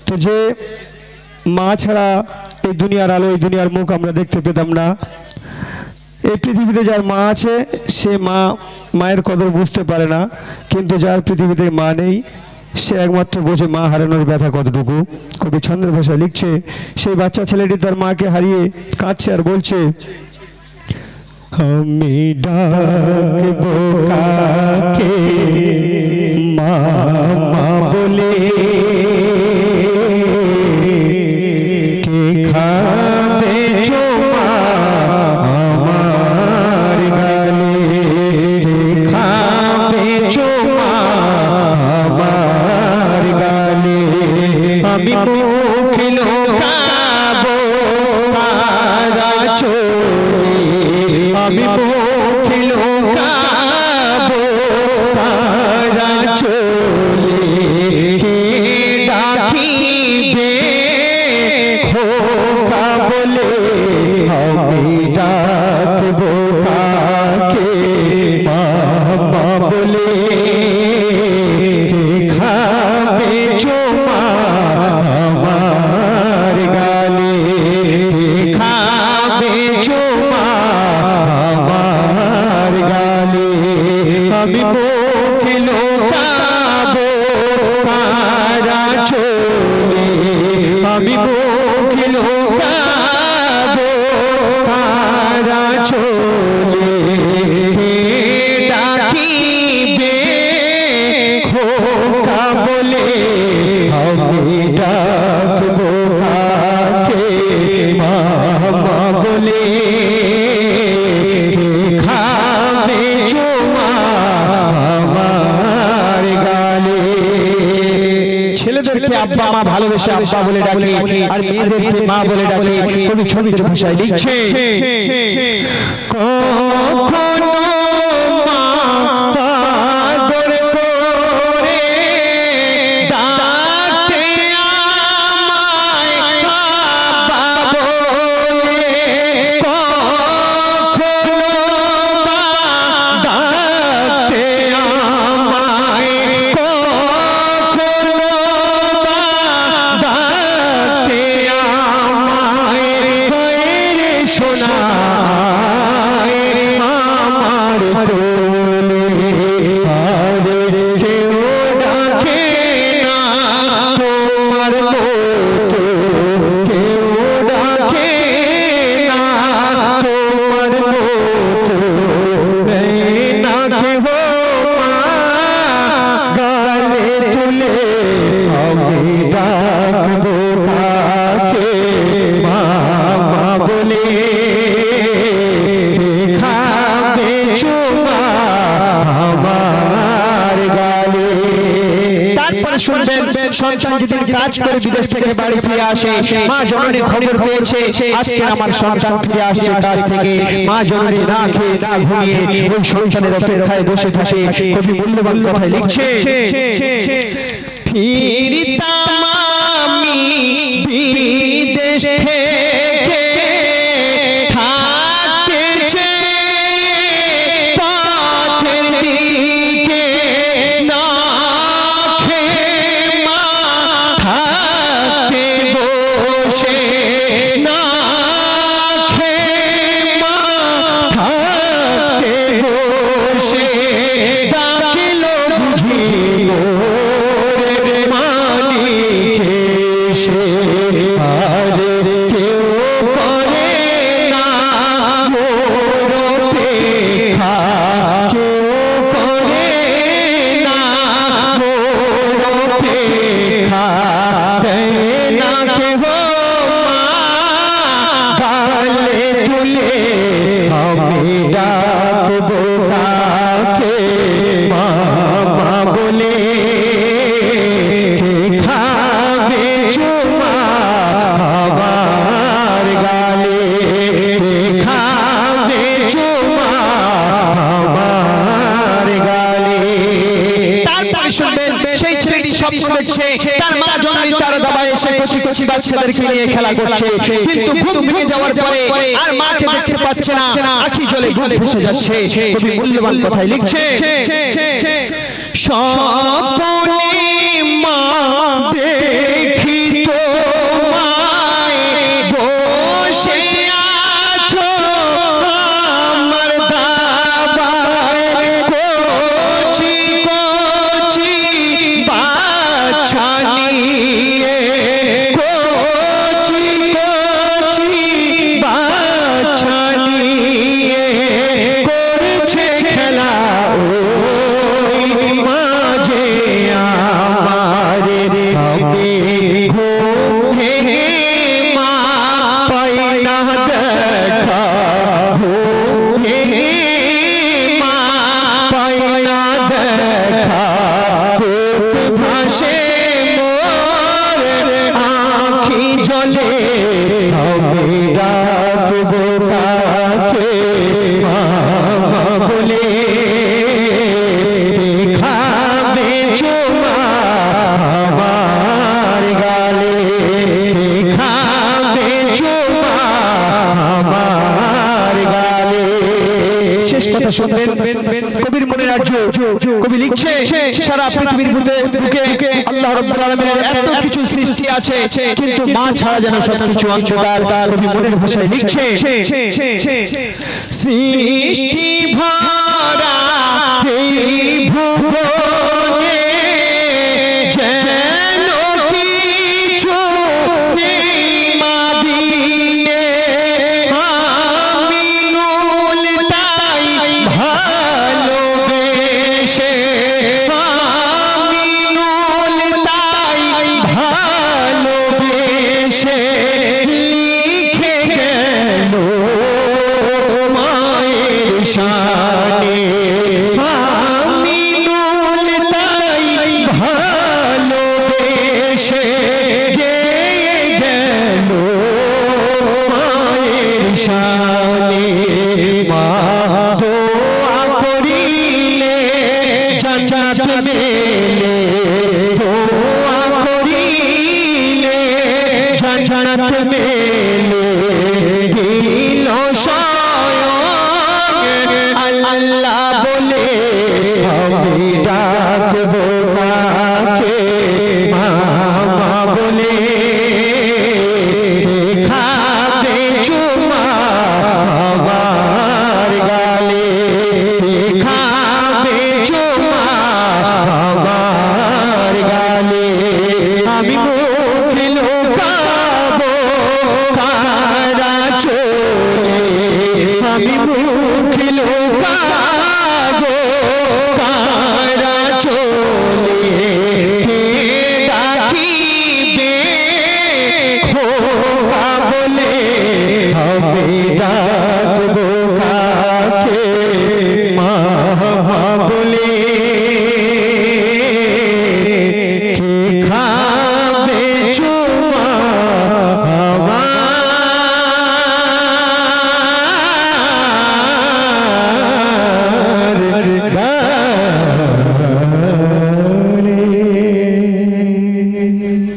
তো যে মা ছাড়া এই দুনিয়ার আলো এই দুনিয়ার মুখ আমরা দেখতে পেতাম না। এই পৃথিবীতে যার মা আছে সে মায়ের কদর বুঝতে পারে না, কিন্তু যার পৃথিবীতে মা নেই সে একমাত্র বোঝে মা হারানোর ব্যথা কতটুকু। কবি ছন্দের ভাষায় লিখছে, সেই বাচ্চা ছেলেটি তার মাকে হারিয়ে কাঁদছে আর বলছে, আমি ডাকবো কাকে মা মা বলে, কে খাবে চুমা আমার গালে, কে খাবে চুমা আমার গালে, আমি মুখ লুকাবো তারা চোরে, আমি মুখ লুকাবো তারা চোরে, কে ডাকিবে খোকা বলে, আমি ডাকবো কাকে মা মা বলে, কে খাবে চুমা আমার গালে, কে খাবে চুমা আমার গালে, আমি মুখ লুকাবো তারা চোরে, আমি মুখ লুকাবো তারা চোরে, কে ডাকিবে খোকা বলে, আমি ডাকবো কাকে মা মা বলে, কে খাবে চুমা আমার গালে। ছেলেদেরকে আব্বা মা ভালোবেসে আব্বা বলে ডাকে, আর মেয়েদেরকে মা বলে ডাকে। কবি ছন্দের ভাষায় লিখছে, কখনো মা আদর করে ডাকে আমায় আব্বা বলে, কখনো মা ডাকে আমায়, কখনো মা ডাকে আমায়, রে শোনায় আমার কোলে, আরে কেউ ডাকে না তোমার মতো, কেউ ডাকে না তোমার মতো, নেই না কেহ মা গালে তুলে, আমি ডাকবো কাকে মা মা বলে, কে খাবে চুমা আমার গালে। তারপরে শুনবেন, সন্তান যেদিন কাজ করে বিদেশ থেকে বাড়ি ফিরে আসে, মা জননী খবর পেয়েছে আজকে আমার সন্তান ফিরে আসছে কাজ থেকে। মা জননী না খেয়ে না ঘুমিয়ে ওই সন্তানের অপেক্ষায় বসে থাকে। কবি মূল্যবান কথায় লিখছে, ফিরতাম আমি বিদেশ থেকে, থাকতে চেয়ে পথের দিকে, না খেয়ে মা থাকতে বসে, না খেয়ে মা থাকতে বসে, ডাকিল বুঝি মোরে মালিক এসে, আরে কেউ করে না মোর অপেক্ষা, কেউ করে না মোর অপেক্ষা, দেয় না কেহ মা গালে তুলে, আমি ডাকবো কাকে মা মা বলে, কে খাবে চুমা আমার গালে, কে খাবে চুমা আমার গালে। তারপরে শুনবেন, সেই ছেলেটি স্বপ্ন দেখছে তার মা জননী তার দাবায় এসে কচি কচি বাচ্চাদেরকে নিয়ে খেলা করছে, কিন্তু ঘুম ভেঙে যাওয়ার পরে আর মাকে দেখতে পাচ্ছে না, আখি জলে ঘুম ভেসে যাচ্ছে। কবি মূল্যবান কথায় লিখছে, স্বপ্নে মা দেখি দিচ্ছে সারা পৃথিবীর বুকে আল্লাহ রাব্বুল আলামিনের এত কিছু সৃষ্টি আছে কিন্তু মা ছাড়া যেন সবকিছু অন্ধকার কবি মনের ভাষায় লিখছে সৃষ্টি ভরা এই ভুবনে যেন কিছু নেই মা বিনে আমি নুলটাই ভালোবেসে আমি নুলটাই ভালোবেসে লিখে গেল মায়ের শানে আমি নুলটাই ভালোবেসে গেয়ে গেল মায়ের শানে মা দোয়া করিলে জান্নাত মেলে দোয়া করিলে জান্নাত মেলে দিল স্বয়ং আল্লাহ বলে আমি ডাকবো কাকে মামা বলে খাবে চুমা আমার গালে খাবে চুমা আমার গালে আমি মুখ লুকাবো কারা চলে আমি